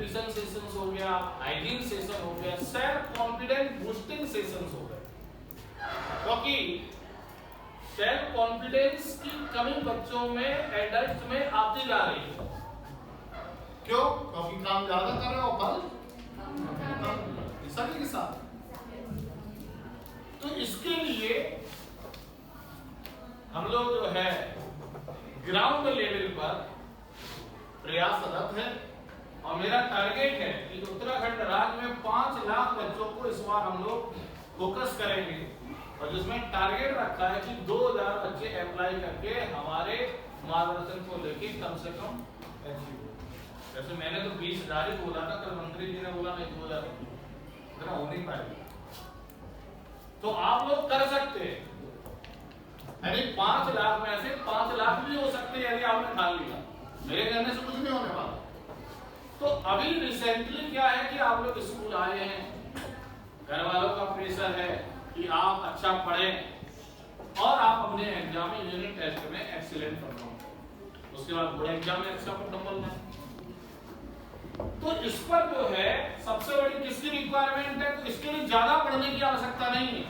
Revision sessions हो गया, hygiene session हो गया, सेल्फ कॉन्फिडेंस बूस्टिंग सेशंस हो गए। क्योंकि सेल्फ कॉन्फिडेंस की कमी बच्चों में, एडल्ट में आती जा रही है। क्यों? क्योंकि काम ज्यादा कर रहे हो, फल सभी के साथ। तो इसके लिए हम लोग जो है ग्राउंड लेवल पर प्रयासरत है और मेरा टारगेट है कि उत्तराखंड राज्य में 5 लाख बच्चों को इस बार हम लोग फोकस करेंगे और जिसमें टारगेट रखा है कि 2000 बच्चे अप्लाई करके हमारे मार्गदर्शन को लेके कम से कम अचीव हो। वैसे मैंने तो 20,000 ही बोला था, कल मंत्री जी ने बोला नहीं 2000 इतना हो नहीं पाएगा। तो आप लोग कर सकते हैं, यानी 5 लाख में से 5 लाख भी हो सकते हैं यदि आपने ठान लिया। मेरे कहने से कुछ नहीं होने वाला। तो अभी रिसेंटली क्या है कि आप लोग स्कूल आए हैं, घर वालों का प्रेशर है कि आप अच्छा पढ़ें और आप अपने एग्जाम में यूनिट टेस्ट में एक्सीलेंट परफॉर्म, उसके बाद बोर्ड एग्जाम में अच्छा परफॉर्म करना। तो इस पर जो है सबसे बड़ी किसकी रिक्वायरमेंट है? तो इसके लिए ज्यादा पढ़ने की आवश्यकता नहीं है।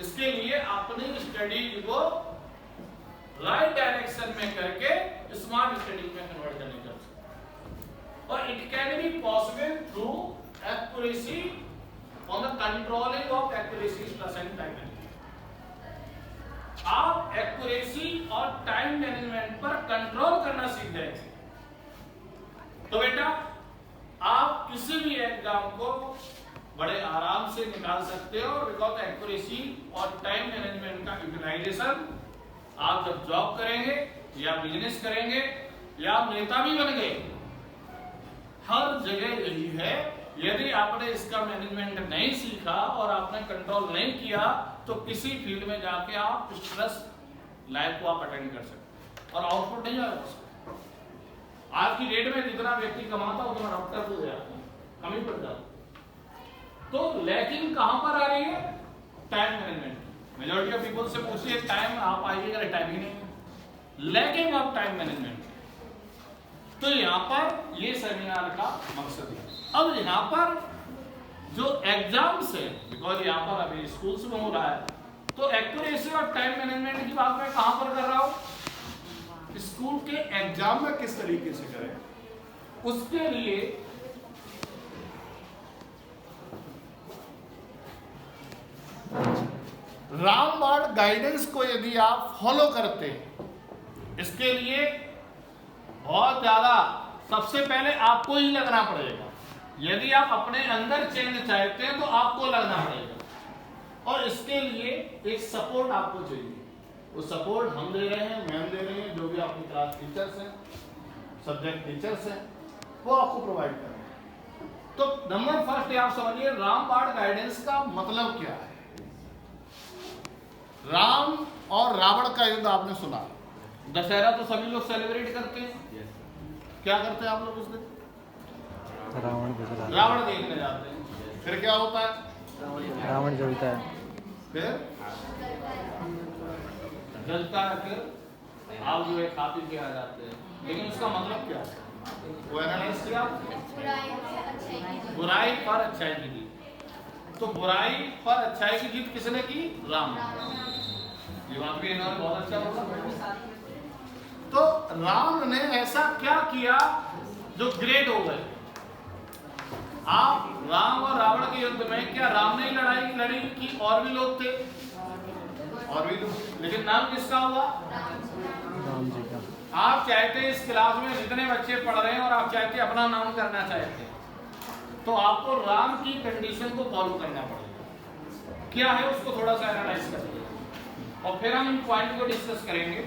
इसके लिए अपनी स्टडीज को राइट डायरेक्शन में करके स्मार्ट स्टडी में कन्वर्ट करने का, और it can be possible through accuracy on the controlling of accuracy plus and time management. आप एक्यूरेसी और टाइम मैनेजमेंट पर कंट्रोल करना सीख जाएंगे तो बेटा आप किसी भी एग्जाम को बड़े आराम से निकाल सकते हो। बिकॉज एक्यूरेसी और टाइम मैनेजमेंट का यूटिलाइजेशन आप जब जॉब करेंगे या बिजनेस करेंगे या आप नेता भी बन गए, हर जगह यही है। यदि आपने इसका मैनेजमेंट नहीं सीखा और आपने कंट्रोल नहीं किया तो किसी फील्ड में जाके आप स्ट्रेस लाइफ को आप अटेंड कर सकते और आउटपुट नहीं आएगा। आज की डेट में जितना व्यक्ति कमाता उतना डॉक्टर हो गया, कमी पड़ जाता। तो लैकिंग कहां पर आ रही है? Time management. Majority of people से पूछिए टाइम आप आइएगा, टाइम ही नहीं, लैकिंग ऑफ टाइम मैनेजमेंट। तो यहां पर ये सेमिनार का मकसद है। अब यहां पर जो एग्जाम्स है, बिकॉज यहां पर अभी स्कूल्स में हो रहा है, तो एक्यूरेसी और टाइम मैनेजमेंट की बात मैं कहां पर कर रहा हूं? स्कूल के एग्जाम में किस तरीके से करें, उसके लिए रामबाण गाइडेंस को यदि आप फॉलो करते हैं, इसके लिए बहुत ज्यादा सबसे पहले आपको ही लगना पड़ेगा। यदि आप अपने अंदर चेंज चाहते हैं तो आपको लगना पड़ेगा और इसके लिए एक सपोर्ट आपको चाहिए। वो सपोर्ट हम दे रहे हैं, मैम दे रही हैं, जो भी आपकी क्लास टीचर्स हैं, सब्जेक्ट टीचर्स हैं, वो आपको प्रोवाइड कर रहे हैं। तो नंबर फर्स्ट आप समझिए रामबाण गाइडेंस का मतलब क्या है। राम और रावण का युद्ध आपने सुना, दशहरा तो सभी लोग सेलिब्रेट करते हैं। क्या करते हैं आप लोग उस दिन? रावण देखने जाते हैं। फिर क्या होता है? रावण जलता है, फिर जलता है, फिर आप जो है खा पी के आ जाते हैं। लेकिन उसका मतलब क्या है? वो एनालाइज किया, बुराई पर अच्छाई की जीत। तो बुराई पर अच्छाई की जीत किसने की? राम। ये बात भी इन्होंने बहुत अच्छा बोला। तो राम ने ऐसा क्या किया जो ग्रेट हो गए? आप राम और रावण के युद्ध में क्या राम ने लड़ाई लड़ी कि और भी लोग थे? और भी लोग, लेकिन नाम किसका हुआ? राम जी का। आप चाहते इस क्लास में जितने बच्चे पढ़ रहे हैं और आप चाहते अपना नाम करना चाहते हैं तो आपको राम की कंडीशन को फॉलो करना पड़ेगा। क्या है उसको थोड़ा सा एनालाइज करिए और फिर हम इन पॉइंट को डिस्कस करेंगे।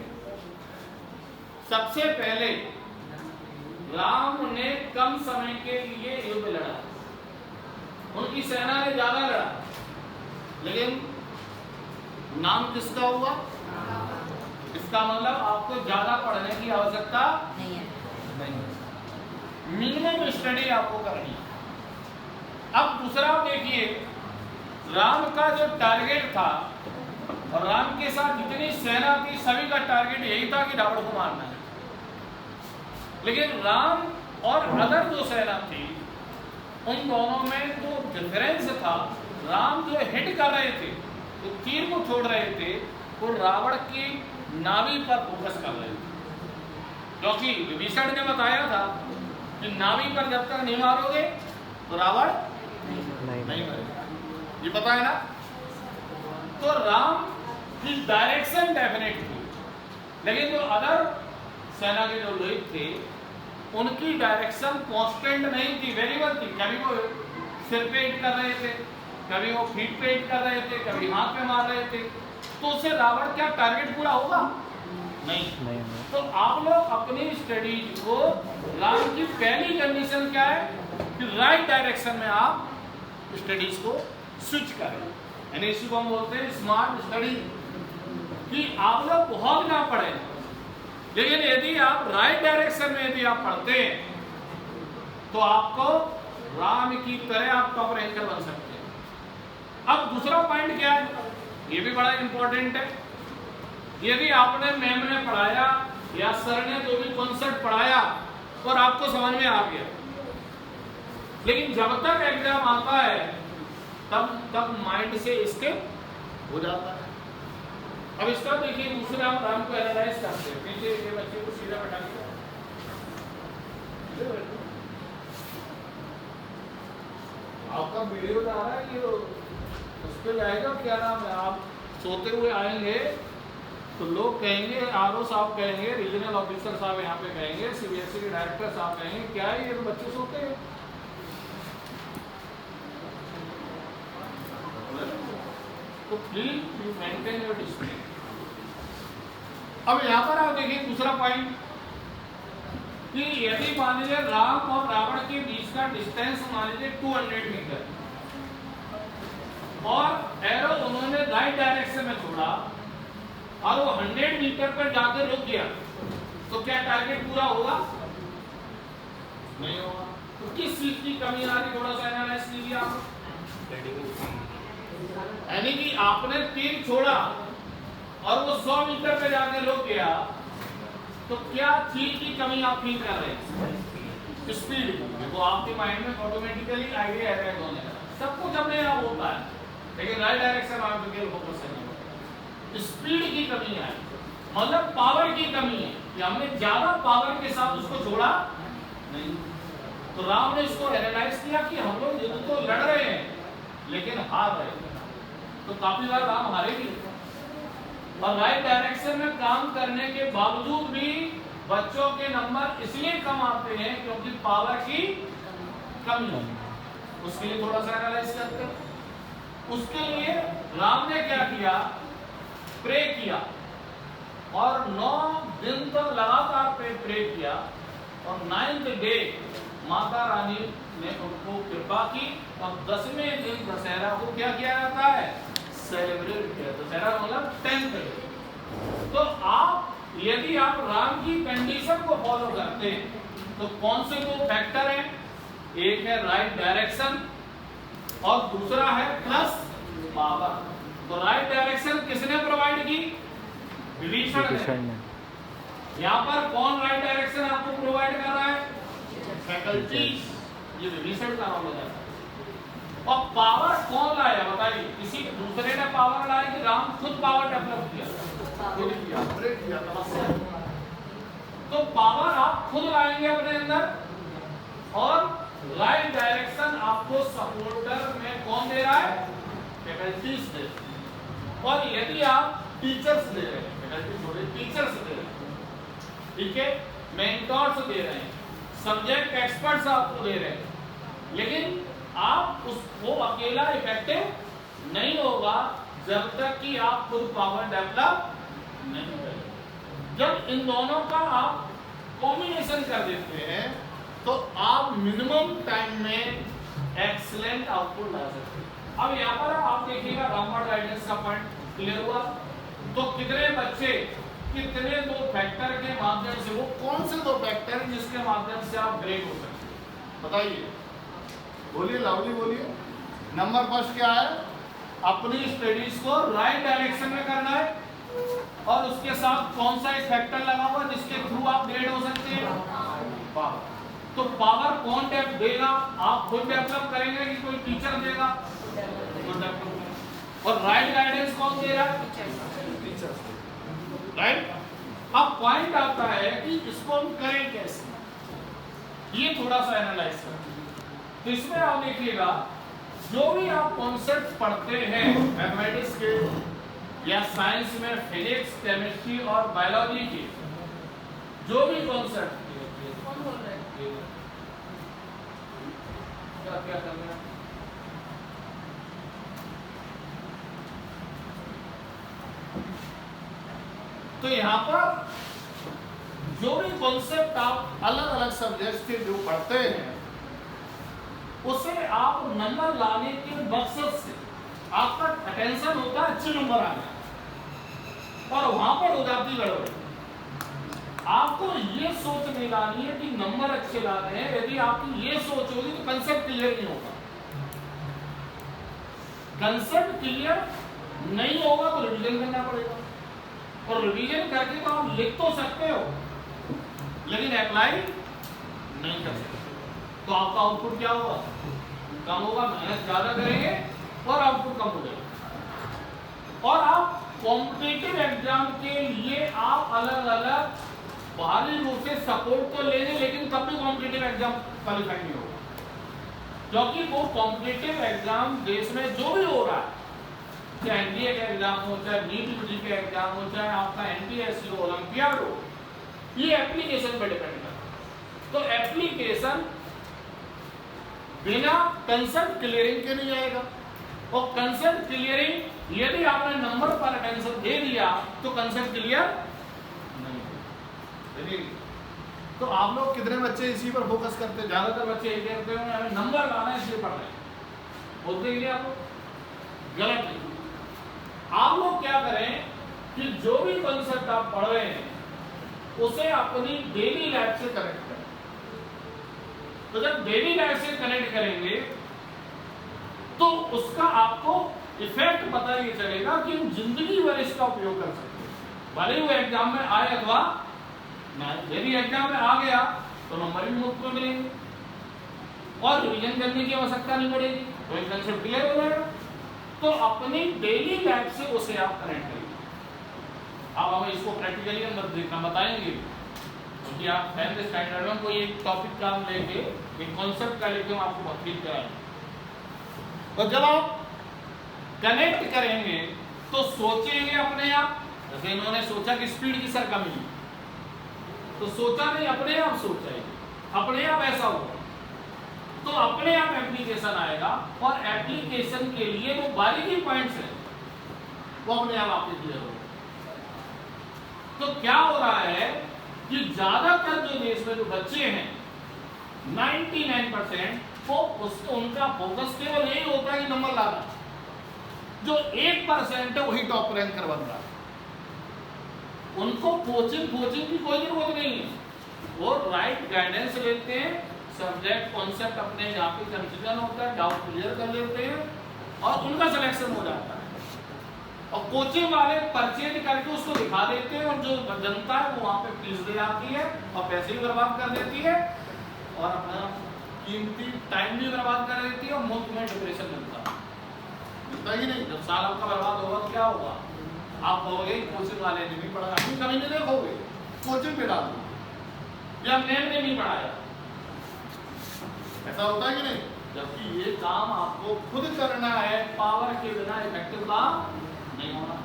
सबसे पहले राम ने कम समय के लिए युद्ध लड़ा, उनकी सेना ने ज्यादा लड़ा, लेकिन नाम किसका हुआ? इसका मतलब आपको ज्यादा पढ़ने की आवश्यकता नहीं है, मिनिमम स्टडी आपको करनी है। अब दूसरा देखिए, राम का जो टारगेट था और राम के साथ जितनी सेना थी सभी का टारगेट यही था कि रावण को मारना है। लेकिन राम और अदर जो सेना थी उन दोनों में जो डिफरेंस था, राम जो हिट कर रहे थे, जो तीर को छोड़ रहे थे, वो रावण की नाभि पर फोकस कर रहे थे। क्योंकि विभीषण ने बताया था कि नाभि पर जब तक नहीं मारोगे तो रावण नहीं मरेगा, ये पता है ना। तो राम की डायरेक्शन डेफिनेट थी, लेकिन जो अदर सेना के जो लोग थे उनकी डायरेक्शन कांस्टेंट नहीं थी, वेरिएबल थी। कभी वो सिर पे हिट कर रहे थे, कभी वो फीट पे हिट कर रहे थे, कभी हाथ पे मार रहे थे। तो उससे रावण क्या टारगेट पूरा होगा? नहीं। तो आप लोग अपनी स्टडीज को, राम की पहली कंडीशन क्या है कि राइट डायरेक्शन में आप स्टडीज को स्विच करें, यानी इसी को हम बोलते हैं स्मार्ट स्टडी। कि आप लोग बहुत ना पढ़े, लेकिन यदि आप राइट डायरेक्शन में यदि आप पढ़ते हैं तो आपको राम की तरह आप टॉप रैंकर बन सकते हैं। अब दूसरा पॉइंट क्या है, ये भी बड़ा इंपॉर्टेंट है। यदि आपने मैम ने पढ़ाया या सर ने जो भी कॉन्सेप्ट पढ़ाया और आपको समझ में आ गया, लेकिन जब तक एग्जाम आता है तब माइंड से स्किप हो जाता है। अब इसका देखिए दूसरे आप राम को एनालाइज करते हैं। पीछे ये बच्चे को सीधा बैठा के आपका वीडियो जा रहा है कि उस पर जाएगा, क्या नाम है, आप सोते हुए आएंगे तो लोग कहेंगे, आरओ साहब कहेंगे, रीजनल ऑफिसर साहब यहाँ पे कहेंगे, सीबीएसई के डायरेक्टर साहब कहेंगे क्या है ये तो बच्चे सोते हैं। तो please you maintain your discipline. अब यहां पर आप देखिए दूसरा पॉइंट कि यदि मान लीजिए राम और रावण के बीच का डिस्टेंस मान लीजिए 200 मीटर और एरो उन्होंने राइट डायरेक्शन में छोड़ा और वो 100 मीटर पर जाकर रुक गया, तो क्या टारगेट पूरा होगा? नहीं होगा। तो किस चीज की कमी आ रही, थोड़ा सा एनालाइज कीजिए आप। यानी कि आपने तीर छोड़ा और वो 100 मीटर पे जाके रुक गया, तो क्या चीज की कमी आप फील कर रहे हैं? स्पीड की। वो आपके माइंड में ऑटोमेटिकली आइडिया है होने का, सब कुछ अपने आप होता है, लेकिन राइट डायरेक्शन आप फोकस करना। स्पीड की कमी है, मतलब पावर की कमी है कि हमने ज्यादा पावर के साथ उसको छोड़ा नहीं। तो राम ने इसको एनालाइज किया कि हम लोग युद्ध तो लड़ रहे हैं लेकिन हार रहे हैं, तो काफी बार राम हारे भी और राइट डायरेक्शन में काम करने के बावजूद भी बच्चों के नंबर इसलिए कम आते हैं क्योंकि पावर की कमी है। उसके लिए थोड़ा सा एनालाइज करते हैं। उसके लिए राम ने क्या किया, प्रे किया और 9 दिन तक लगातार प्रे किया और 9th डे माता रानी ने उनको कृपा की और 10वें दिन दशहरा को क्या किया जाता है, सेलिब्रेट किया। दशहरा मतलब 10th डे। तो आप यदि आप राम की कंडीशन को फॉलो करते हैं तो कौन से दो फैक्टर हैं, एक है राइट डायरेक्शन और दूसरा है प्लस पावर। तो राइट डायरेक्शन किसने प्रोवाइड की, विभीषण ने। यहाँ पर कौन राइट डायरेक्शन आपको प्रोवाइड कर रहा है, फैकल्टीज, ये विभीषण का रोल है। और पावर कौन लाया बताइए, किसी दूसरे ने पावर लाया कि राम खुद पावर डेवलप किया, तो पावर आप खुद लाएंगे अपने अंदर और राइट डायरेक्शन आपको सपोर्टर में कौन दे रहा है, फैकल्टीज दे। और यदि आप टीचर्स दे रहे हैं, फैकल्टीज बोले टीचर्स दे रहे हैं, ठीक है, मेंटर्स दे रहे हैं, सब्जेक्ट एक्सपर्ट्स आपको दे रहे हैं, लेकिन आप उसको अकेला इफेक्टिव नहीं होगा जब तक कि आप खुद पावर डेवलप नहीं करें। जब इन दोनों का आप कॉम्बिनेशन कर देते हैं तो आप मिनिमम टाइम में एक्सीलेंट आउटपुट ला सकते हैं। अब यहाँ पर आप देखिएगा रामवर्ड गाइडेंस का पॉइंट क्लियर हुआ। तो कितने बच्चे कितने दो फैक्टर के माध्यम से, वो कौन से दो फैक्टर हैं जिसके माध्यम से आप ग्रेड हो सकते हैं, बताइए, बोलिए, लाउडली बोलिए। नंबर फर्स्ट क्या है, अपनी स्टडीज को राइट डायरेक्शन में करना है और उसके साथ कौन सा एक फैक्टर लगा हुआ जिसके थ्रू आप ग्रेड हो सकते हैं, पावर। तो पावर कौन देगा? आप खुद डेवलप करेंगे कि कोई टीचर देगा? और राइट गाइडेंस कौन दे रहा है? टीचर। राइट। अब पॉइंट आता है कि इसको हम करें कैसे, ये थोड़ा सा एनालाइज करें। तो इसमें आप देखिएगा, जो भी आप कॉन्सेप्ट पढ़ते हैं मैथमेटिक्स के या साइंस में, फिजिक्स, केमिस्ट्री और बायोलॉजी के, जो भी कॉन्सेप्ट क्या कर रहे हैं, तो यहां पर जो भी कॉन्सेप्ट आप अलग अलग सब्जेक्ट्स के जो पढ़ते हैं, उसे आप नंबर लाने के मकसद से आपका अटेंशन होता है अच्छे नंबर आने, और वहां पर हो जाती गड़बड़ी। आपको ये सोच नहीं लानी है कि नंबर अच्छे लाने हैं। यदि आपकी ये सोच होगी तो कंसेप्ट क्लियर नहीं होगा। कंसेप्ट क्लियर नहीं होगा तो रिवीजन करना पड़ेगा, और रिवीजन करके तो आप लिख तो सकते हो लेकिन अप्लाई नहीं कर सकते। तो आपका आउटपुट क्या होगा? कम होगा। मेहनत ज्यादा करेंगे और आउटपुट कम हो जाएगा। और आप कॉम्पिटिटिव एग्जाम के लिए आप अलग अलग बाहरी रूप से सपोर्ट तो लेंगे, लेकिन तब भी कॉम्पिटिटिव एग्जाम क्वालिफाई नहीं होगा, क्योंकि वो कॉम्पिटिटिव एग्जाम देश में जो भी हो रहा है, चाहे एनडीए का एग्जाम हो, चाहे नीट यूजी का एग्जाम हो, चाहे आपका एनटीएससी हो, ओलंपियाड हो, ये एप्लीकेशन पर डिपेंड करता है। तो एप्लीकेशन बिना कंसेप्ट क्लियरिंग के नहीं आएगा, और कंसेप्ट क्लियरिंग यदि आपने नंबर पर अटेंशन दे दिया तो कंसेप्ट क्लियर नहीं। तो आप लोग कितने बच्चे इसी पर फोकस करते हैं? ज्यादातर बच्चे यही कहते हैं हमें नंबर लाना है इसलिए पढ़ रहे हैं। बोलते हैं आप लोग गलत है। आप लोग क्या करें कि जो भी कंसेप्ट आप पढ़ रहे हैं उसे अपनी डेली लाइफ से कनेक्ट करें। तो जब डेली लाइफ से कनेक्ट करेंगे तो उसका आपको इफेक्ट पता ही चलेगा कि हम जिंदगी भर इसका उपयोग कर सकते हैं, भले ही वो एग्जाम में आए अथवा ना। यदि एग्जाम में आ गया तो नंबर भी मुफ्त में मिलेंगे और रिवीजन करने की आवश्यकता नहीं पड़ेगी, तो एक कंसेप्ट क्लियर हो जाएगा। तो अपनी डेली लाइफ से उसे आप कनेक्ट करेंगे। अब हमें इसको प्रैक्टिकली हम देखना बताएंगे, क्योंकि आप 10th स्टैंडर्ड में कोई एक टॉपिक का हम लेके, एक कॉन्सेप्ट का लेके हम आपको बातचीत कराएंगे। और जब आप कनेक्ट करेंगे तो सोचेंगे अपने आप, जैसे इन्होंने सोचा कि स्पीड की सर कमी, तो सोचा नहीं, अपने आप सोचा, अपने आप ऐसा होगा, तो अपने आप एप्लीकेशन आएगा। और एप्लीकेशन के लिए वो बारीकी पॉइंट्स है वो अपने आप आपके क्लियर होगा। तो क्या हो रहा है कि ज्यादातर जो देश में जो बच्चे हैं 99% वो उनका फोकस केवल यही होता है कि नंबर लाना। जो 1% है वही टॉप रैंकर बन रहा है। उनको कोचिंग की कोई जरूरत नहीं है, वो राइट गाइडेंस लेते हैं, सब्जेक्ट कॉन्सेप्ट अपने यहाँ पे कंफ्यूजन होता है, डाउट क्लियर कर लेते हैं और उनका सिलेक्शन हो जाता है। और कोचिंग वाले परचेज करके उसको दिखा देते हैं, और जो जनता है वो वहाँ पे फीस दे आती है और पैसे भी बर्बाद कर देती है और अपना कीमती टाइम भी बर्बाद कर देती है, और मुफ्त में डिप्रेशन मिलता ही नहीं। जब साल आपका बर्बाद होगा तो क्या होगा? आप कहोगे कोचिंग वाले ने नहीं पढ़ाया, अपनी कमी नहीं देखोगे, कोचिंग पे डाल दो या मैम ने नहीं पढ़ाया, ऐसा होता है कि नहीं? जबकि ये काम आपको खुद करना है, पावर के बिना इफेक्टिव काम नहीं होना।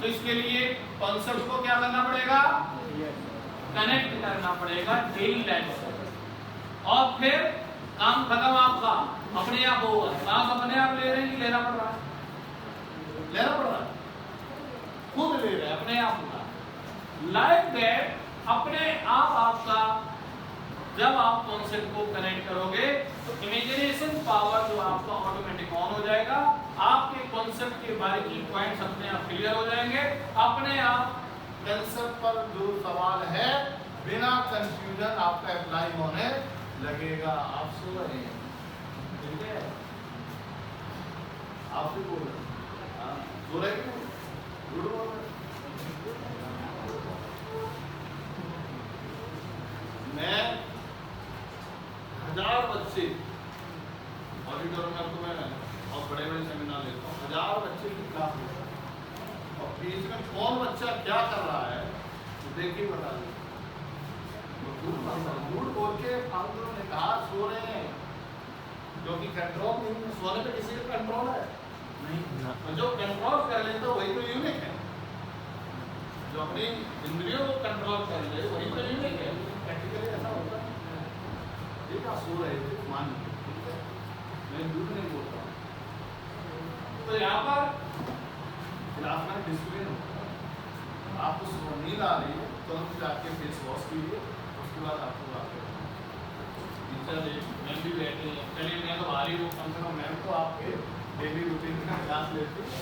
तो इसके लिए कॉन्सेप्ट को क्या करना पड़ेगा? कनेक्ट करना पड़ेगा डेली लाइफ से, और फिर काम खत्म आपका, अपने आप होगा। काम अपने आप ले रहे हैं कि लेना पड़ रहा है? लेना पड़ रहा है, खुद ले रहे हैं, अपने आप होगा। लाइक दैट अपने आप आपका, जब आप कॉन्सेप्ट को कनेक्ट करोगे तो इमेजिनेशन पावर जो आपका ऑटोमेटिक ऑन हो जाएगा, आपके कॉन्सेप्ट के बारीकी पॉइंट्स अपने आप क्लियर हो जाएंगे, अपने आप कंसेप्ट पर जो सवाल है बिना कंफ्यूजन आपका अप्लाई होने लगेगा। आप सो रहे हैं, ठीक है? आप भी बोल रहे, सो रहे क्यों? झूठ बोल रहे। मैं बच्चे ऑडिटोरियम में तो मैं और बड़े बड़े सेमिनार लेता हूँ, 1000 बच्चे की क्लास लेता हूँ और बीच में कौन बच्चा क्या कर रहा है तो देख के बता दे। झूठ बोल के फालतू ने कहा सो रहे हैं, जो कि कंट्रोल नहीं है। सोने पे किसी का कंट्रोल है नहीं, जो कंट्रोल कर ले तो वही तो यूनिक है, जो अपनी इंद्रियों को कंट्रोल कर ले वही तो यूनिक है। प्रैक्टिकली ऐसा होता है। ठीक है, सो रहे थे मान लीजिए, ठीक है, मैं झूठ नहीं बोल रहा। तो यहाँ पर क्लास में डिसिप्लिन होता है। आपको नींद आ रही है तुरंत जाके फेस वॉश कीजिए, उसके बाद आपको आके टीचर मैम भी बैठे हैं, चलिए मैं तो भारी हूँ, कम से कम मैम तो आपके डेली रूटीन का क्लास लेती है।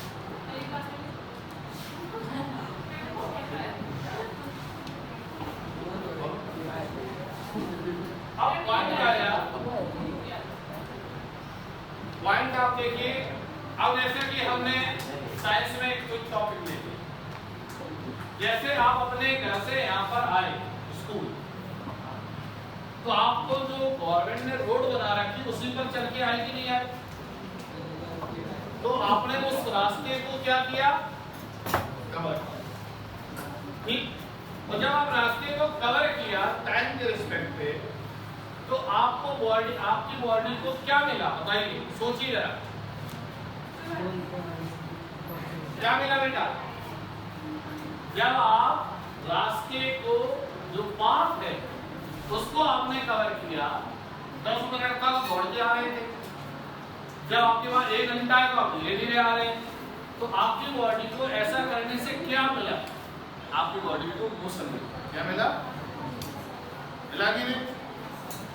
अब पॉइंट आया, पॉइंट आप देखिए। अब जैसे कि हमने साइंस में कुछ टॉपिक ले लिए, जैसे आप अपने घर से यहाँ पर आए स्कूल, तो आपको जो गवर्नमेंट ने रोड बना रखी उसी पर चल के आए कि नहीं आए? तो आपने उस रास्ते को क्या किया? कवर। ठीक, और जब आप रास्ते को कवर किया टाइम के रिस्पेक्ट पे, तो आपको बॉडी, आपकी बॉडी को क्या मिला बताइए, सोचिए जरा, क्या मिला बेटा? जब आप रास्ते को जो पाथ है उसको आपने कवर किया, 10 मिनट तक दौड़ के आ रहे थे, जब आपके पास 1 घंटा है तो आप धीरे धीरे आ रहे हैं, तो आपकी बॉडी को ऐसा करने से क्या मिला? आपकी बॉडी को मोशन मिला। क्या मिला? मिला कि नहीं?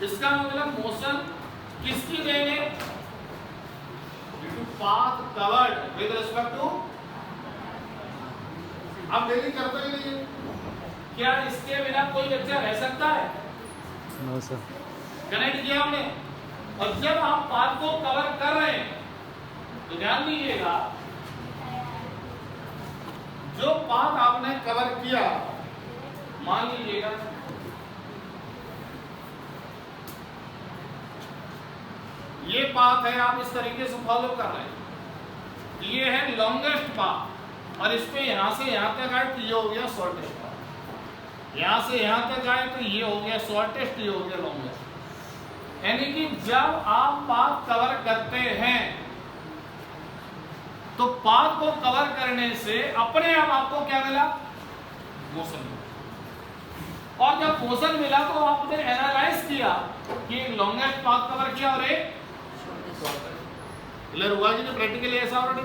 इसका मतलब मोशन किसकी देन है? Path covered with respect to. आप डेली करते ही नहीं है, क्या इसके बिना कोई बच्चा रह सकता है? No sir. कनेक्ट किया हमने। और जब आप पाथ को कवर कर रहे हैं तो ध्यान दीजिएगा, जो पाथ आपने कवर किया, मान लीजिएगा ये पाथ है, आप इस तरीके से फॉलो कर रहे हैं, ये है लॉन्गेस्ट पाथ, और इस पे यहां से यहां तक आए तो ये हो गया शॉर्टेस्ट पाथ, यहां से यहां तक आए तो ये हो गया शॉर्टेस्ट, ये हो गया लॉन्गेस्ट। यानी कि जब आप पाथ कवर करते हैं तो पाथ को कवर करने से अपने आप आपको क्या मिला? मोशन मिला। और जब मोशन मिला तो आपने एनालाइज किया कि लॉन्गेस्ट पाथ कवर किया और एक क्लियर हुआ जी ने प्रैक्टिकली ऐसा ऑलरेडी।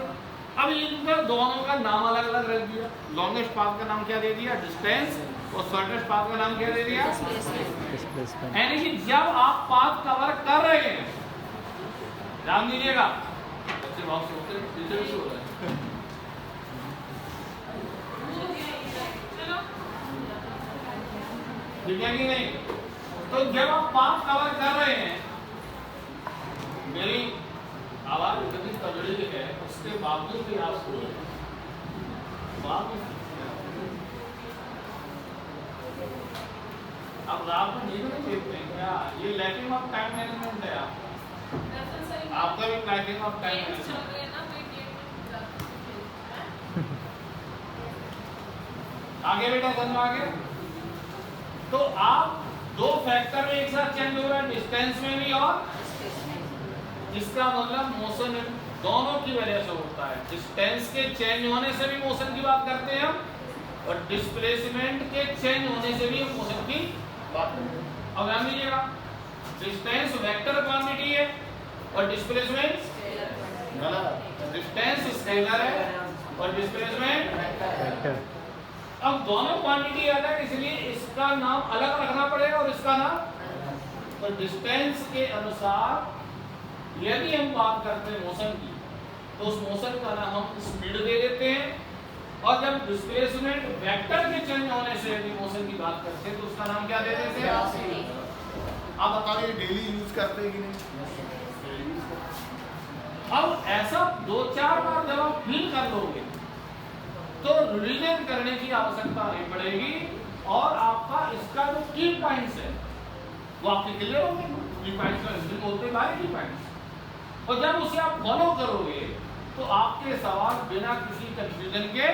अब इनका दोनों का नाम अलग अलग रख दिया। लॉन्गेस्ट पाथ का नाम क्या दे दिया? डिस्टेंस, और शॉर्टेस्ट पाथ का नाम क्या दे दिया? डिस्प्लेसमेंट। यानी कि जब आप पाथ कवर कर रहे हैं, ध्यान दीजिएगा, बच्चे बहुत सोचते हैं टीचर भी सो रहे हैं, ठीक है कि नहीं? तो जब आप पाथ कवर कर रहे हैं, मेरी आवाज इतनी तगड़ी है, उसके बावजूद भी आप सो रहे हैं। आप रात में नींद नहीं लेते हैं क्या? ये लैकिंग ऑफ टाइम मैनेजमेंट है आपका भी लैकिंग ऑफ टाइम मैनेजमेंट। आगे बेटा समझ आगे। तो आप दो फैक्टर में एक साथ चेंज हो रहा है, डिस्टेंस में भी और जिसका मतलब मोशन दोनों की वजह से होता है। डिस्टेंस के चेंज होने से भी मोशन की बात करते हैं हम, और डिस्प्लेसमेंट के चेंज होने से भी हम मोशन की बात करते हैं। अब ध्यान दीजिएगा, डिस्टेंस वेक्टर क्वांटिटी है और डिस्प्लेसमेंट गलत, डिस्टेंस स्केलर है और डिस्प्लेसमेंट वेक्टर। अब दोनों क्वांटिटी अलग, इसलिए इसका नाम अलग रखना पड़ेगा और इसका नाम। और डिस्टेंस के अनुसार यदि हम बात करते हैं मोशन की, तो उस मोशन का नाम हम स्पीड दे देते हैं, और जब डिस्प्लेसमेंट वेक्टर के चेंज होने से यदि मोशन की बात करते हैं तो उसका नाम क्या दे देते हैं? आप बताइए डेली यूज करते हैं कि नहीं? अब ऐसा 2-4 बार जब आप फील कर लोगे तो रिवीजन करने की आवश्यकता नहीं पड़ेगी, और आपका इसका जो की पॉइंट्स है वो आपके क्लियर होंगे। की पॉइंट्स का जिनको बोलते हैं बारीकी पॉइंट्स। और जब उसे आप फॉलो करोगे तो आपके सवाल बिना किसी कंफ्यूजन के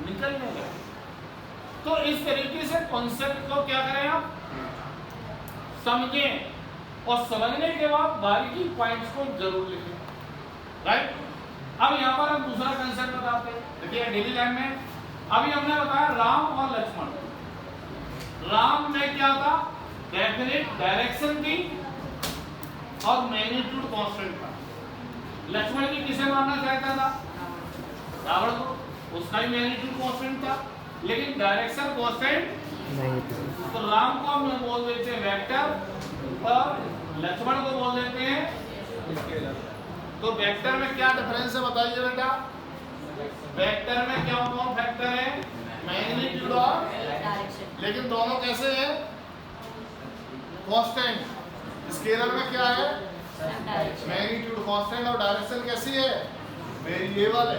निकलने लगे। तो इस तरीके से कॉन्सेप्ट को क्या करें आप समझें, और समझने के बाद बारीकी पॉइंट्स को जरूर लिखें, राइट। अब यहाँ पर हम दूसरा कंसेप्ट बताते हैं। देखिए डेली लाइफ में अभी हमने बताया राम और लक्ष्मण। राम में क्या था, डेफिनेट डायरेक्शन थी और मैग्नीट्यूड कांस्टेंट था। लक्ष्मण की किसे मारना चाहता था, रावण को, उसका भी मैग्नीट्यूड कांस्टेंट था लेकिन डायरेक्शन कांस्टेंट नहीं। तो राम को हम बोल देते हैं वेक्टर और लक्ष्मण को बोल देते हैं स्केलर। तो वेक्टर में क्या डिफरेंस है बताइए बेटा। वेक्टर में क्या कौन फैक्टर है, मैग्नीट्यूड और डायरेक्शन, लेकिन दोनों कैसे हैं, कांस्टेंट। स्केलर में क्या है, मैग्नीट्यूड कांस्टेंट और डायरेक्शन कैसी है, वेरिएबल है।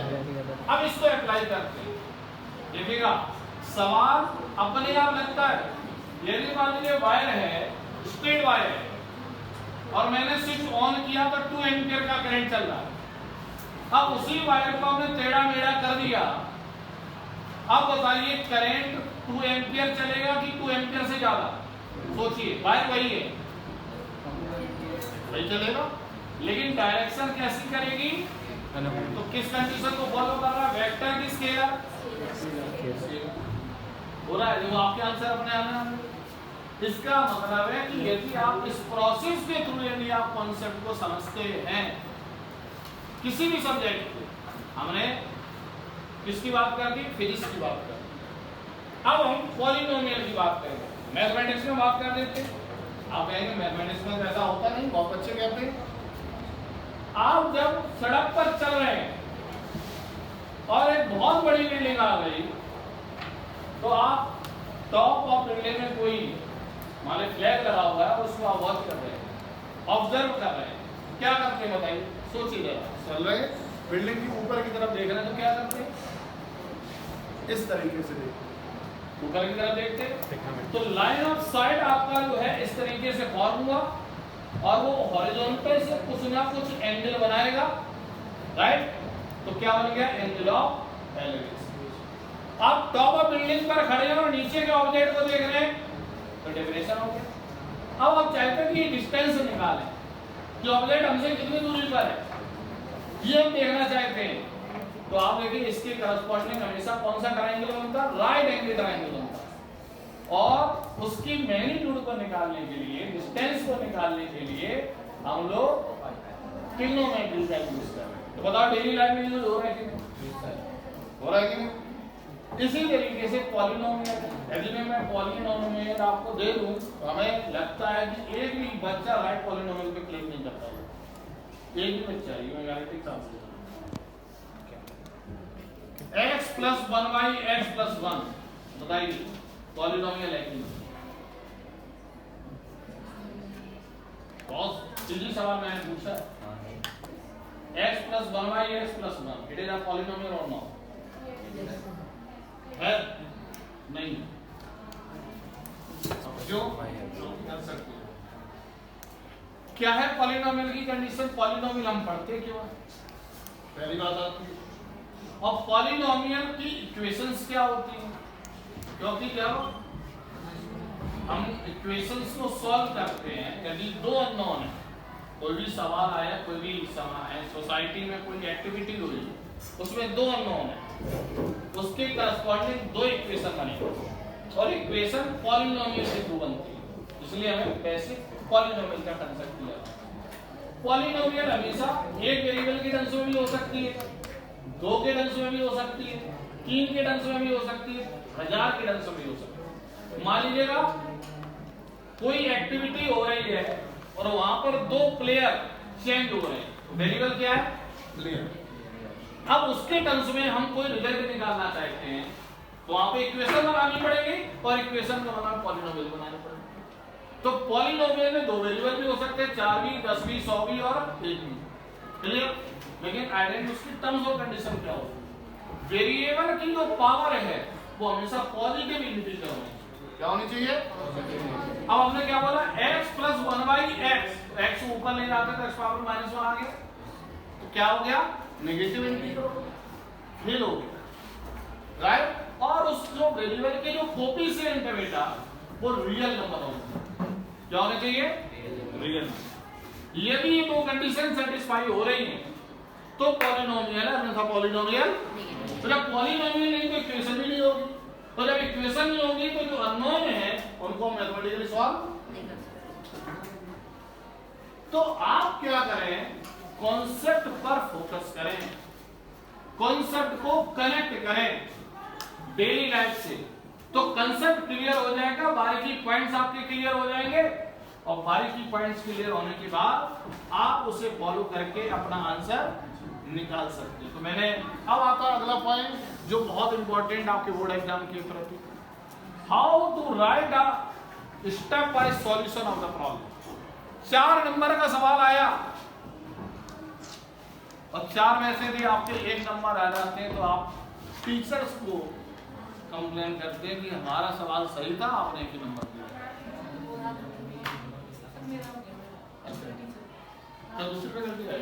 अब इसको अप्लाई करते हैं। देखिएगा सवाल अपने आप लगता है। यदि मान लीजिए वायर है, स्ट्रेट वायर है और मैंने स्विच ऑन किया तो 2 एम्पीयर का करंट चल रहा है। अब उसी वायर को हमने टेढ़ा मेढ़ा कर दिया। अब बताइए करंट 2 एम्पीयर चलेगा कि 2 एम्पीयर से ज्यादा, सोचिए वायर वही है, वही चलेगा लेकिन डायरेक्शन कैसी करेगी। तो किस कंडीशन को फॉलो कर रहा है, वेक्टर की स्केलर हो रहा है, जो आपके आंसर अपने आना। इसका मतलब है कि यदि आप इस प्रोसेस के थ्रू यदि आप कॉन्सेप्ट को समझते हैं किसी भी सब्जेक्ट को, हमने किसकी बात कर दी, फिजिक्स की बात कर दी। अब हम पॉलिनोमियल की बात करेंगे, मैथमेटिक्स में बात कर देते हैं। आप कहेंगे मैथमेटिक्स में ऐसा होता नहीं, बहुत अच्छे कहते हैं। आप जब सड़क पर चल रहे हैं और एक बहुत बड़ी बिल्डिंग आ गई तो आप टॉप ऑफ बिल्डिंग में कोई मान लीजिए फ्लैग लगा हुआ है और उसको आप वॉच कर रहे हैं, ऑब्जर्व कर रहे हैं, क्या करते हैं बताइए, सोचिए जरा। चल रहे बिल्डिंग के ऊपर की तरफ देख रहे हैं तो क्या करते हैं, इस तरीके से देखते, ऊपर की तरफ देखते। तो लाइन ऑफ साइट आपका जो है इस तरीके से फॉर्म हुआ और वो हॉरिजॉन्टल से कुछ ना कुछ एंगल बनाएगा, राइट। तो क्या बन गया, एंगल ऑफ एलिवेशन। आप टॉप ऑफ बिल्डिंग पर खड़े हैं और नीचे के ऑब्जेक्ट को देख रहे हैं तो डेफिनेशन हो गया। अब आप चाहते हैं कि डिस्टेंस निकालें कि ऑब्जेक्ट हमसे कितनी दूरी पर है, ये हम देखना चाहते हैं। तो आप देखिए इसके करस्पॉन्डिंग हमेशा कौन सा ट्रायंगल बनता है, राइट एंगल ट्रायंगल बनता है। और उसकी मैग्नीट्यूड को निकालने के लिए, डिस्टेंस को निकालने के लिए हम लोग ट्रिग्नोमेट्री का यूज कर रहे हैं। तो बताओ डेली लाइफ में यूज हो रहा है कि नहीं, हो रहा है कि नहीं। इसी तरीके से पॉलिनोमियल, यदि मैं पॉलिनोमियल आपको दे दूं तो हमें लगता है कि एक भी बच्चा राइट पॉलिनोमियल पे क्लिक नहीं करता है, एक भी बच्चा, ये गारंटी साहब x + 1y x + 1 बताइए पॉलिनोमियल है कि नहीं। बहुत सीधी सवाल मैंने पूछा, x + 1y x + 1 it is a polynomial और नॉट है, नहीं क्यों कर सकते हैं। क्या है पॉलिनोमियल की कंडीशन, पॉलिनोमियल हम पढ़ते क्यों, पहली बात आती है। और पॉलिनोमियल की इक्वेशंस क्या होती हैं, क्योंकि जब हम इक्वेशंस को सॉल्व करते हैं, यदि दो अननोन है, कोई भी सवाल आया, कोई भी सोसाइटी में कोई एक्टिविटी हुई, उसमें दो अननोन है, उसके करस्पॉन्डिंग दो इक्वेशन बनेंगे और इक्वेशन पॉलिनोमियल से थ्रू बनती है, इसलिए हमें बेसिक पॉलिनोमियल का कंसेप्ट दिया। पॉलिनोमियल हमेशा एक वेरिएबल के टर्म्स में भी हो सकती है, 2 के टर्म्स में भी हो सकती है, 3 के टर्म्स में भी हो सकती है, 1000 के टर्म्स में भी हो सकती है। मान लीजिएगा कोई एक्टिविटी हो रही है और वहां पर 2 प्लेयर चेंज हो रहे हैं, वेरिएबल क्या है, प्लेयर। अब उसके टर्म्स में हम कोई रिजल्ट निकालना चाहते हैं तो वहां पे इक्वेशन बनानी पड़ेगी और इक्वेशन का मतलब पॉलिनोमियल बनानी पड़ेगी। तो पॉलिनोमियल में 2 वेरिएबल भी हो सकते हैं, 4 भी, 10 भी, 100 भी और 1 भी, क्लियर। लेकिन आइडेंटिटी उसकी टर्म्स और कंडीशन क्या होगी, वेरिएबल की जो पावर है वो हमेशा पॉजिटिव इंटीजर होनी चाहिए, क्या होनी चाहिए। अब हमने क्या बोला, x + 1y x ऊपर ले जाते तो एक्स पावर -1 आ गया, तो क्या हो गया, नेगेटिव इंटीग्रल, फेल हो गया, राइट। और उस जो वेरिएबल के जो कोफिशिएंट है बेटा वो रियल नंबर होगा, क्या होना चाहिए, रियल नंबर। यदि ये दो कंडीशन सेटिस्फाई हो रही हैं तो पॉलिनोमियल है, अन्यथा पॉलिनोमियल। तो जब पॉलिनोमियल नहीं तो इक्वेशन भी नहीं होगी, तो जब इक्वेशन नहीं होगी तो जो अननोन है उनको मैथमेटिकली सॉल्व नहीं कर सकते। तो आप क्या करें, कॉन्सेप्ट पर फोकस करें, कॉन्सेप्ट को कनेक्ट करें डेली लाइफ से, तो कंसेप्ट क्लियर हो जाएगा, बारीकी पॉइंट्स आपके क्लियर हो जाएंगे, और बारीकी पॉइंट्स क्लियर होने के बाद आप उसे फॉलो करके अपना आंसर निकाल सकते हैं। तो मैंने अब आता है अगला पॉइंट जो बहुत इंपॉर्टेंट आपके बोर्ड एग्जाम के प्रति, how to write a step by solution of the problem. 4 number का सवाल आया और 4 में से भी आपके 1 नंबर आ जाते हैं तो आप टीचर्स को कंप्लेन करते हैं कि हमारा सवाल सही था, आपने 1 नंबर दिया। तो दूसरे पे गलती है।